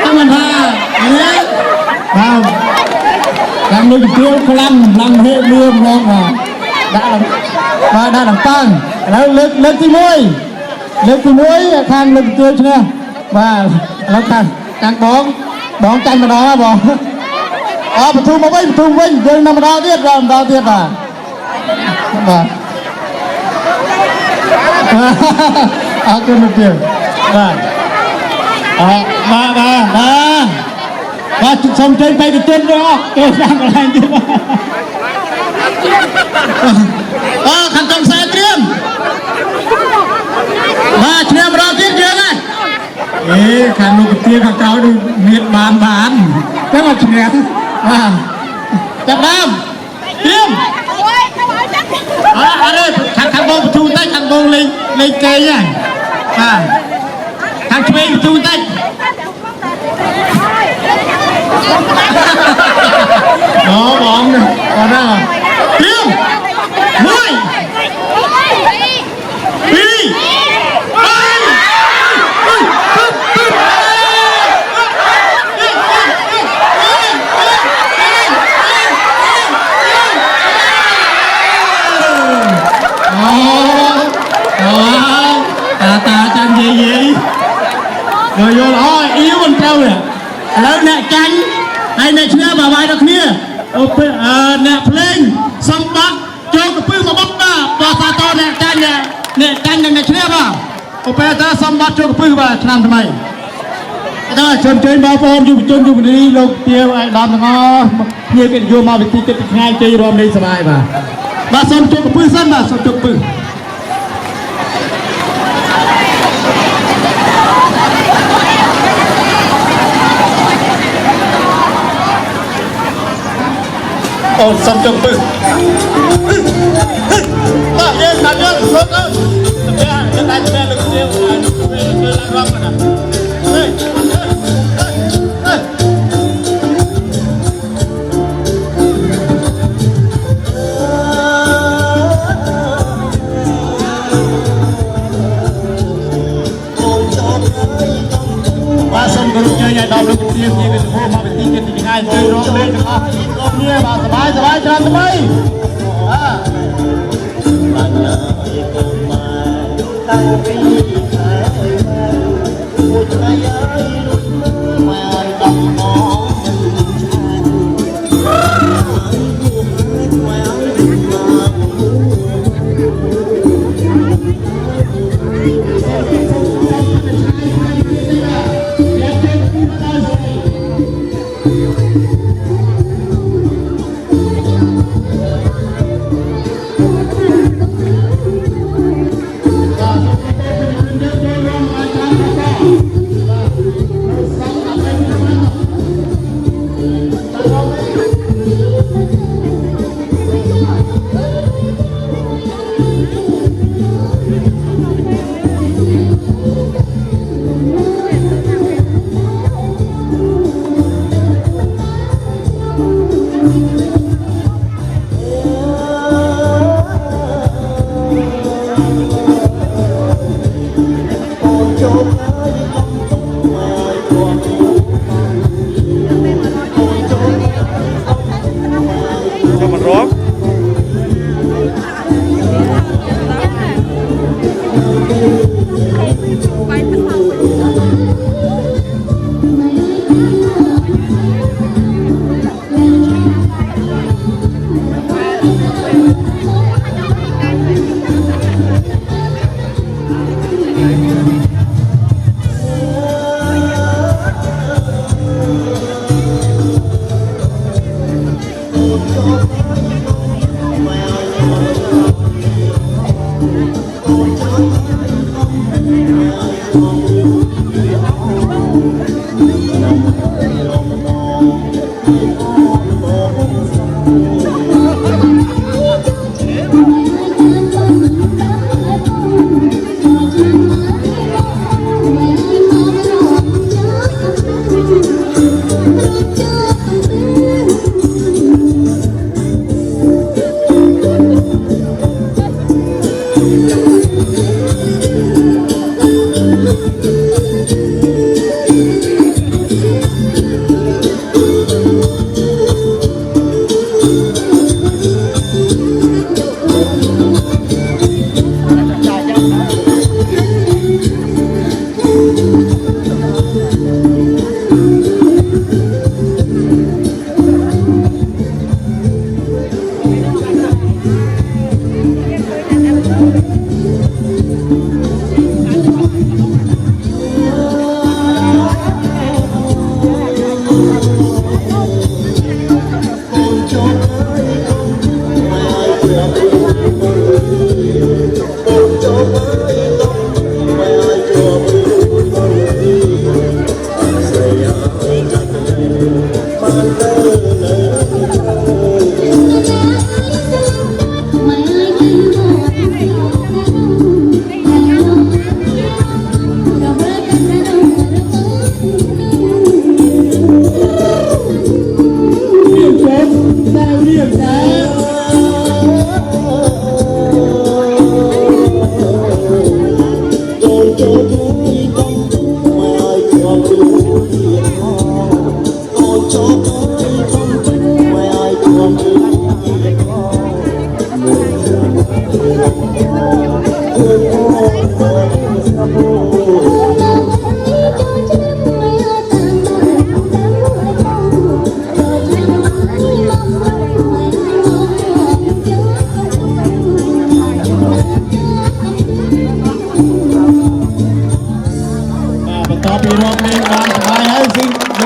ถ้ามันท่าเนี่ยครับlàm nuôi tiêu khăn làm hệ mưa ngon mà đã làm tăngแล้วเลิกที่มวยข้างเลิกtiêuใช่ไหมว่าแล้วการบ้องใจมาดอบอกประตูมาวิ่งเดินนำดาวเทียบว่าเอาตัวนึงเดียวมาจุดสมใจไปติดเต้นด้วยเกี่ยวกับอะไรดีวะขันต้องใส่เตรียมมาเชื่อมเราเทียบเยอะเลยขันลูกเตี้ยขันเก่าดูเมียบานแต่ว่าเชื่อจับน้ำเตรียมอะไรขันบงประตูใต้ขันบงเลยเกยยังขันช่วยประตูใต้บองเลยได้เตรียมมวยปีตาจังเย่โยนอิ้วมันเจ้าเนี่ยแล้วเนี่ยจังไอ้เนี่ยเชื่อบ่าวนักเนี่ยเนี่ยเพลงสมบัติโจกปื้มมาบอกว่าภาษาโตเนี่ยจังเนี่ยเชื่อป่ะโอเปร่าสมบัติโจกปื้มว่าทำไมถ้าชนเชยมาพร้อมอยู่จนอยู่นี้เราเตี้ยไอ้ดำงอเยี่ยกันโยมาไปตีกันง่ายใจรวมได้สบายป่ะมาสมโจกปื้มสั้นมาสมโจกปื้มสมจงปืนมาเย็นกันเยอะรถเลยจะได้ลูกเดียวล้างรอบกันนะมาสมกรุงใหญ่ดาวลูกเดียวนี่เป็นโฮมาเป็นตีกันง่ายใจร้องเล่นนะครับเนี่ยมาสบายจานสบาย បន្ទាប់ពីរកលេងបានសប្បាយហើយ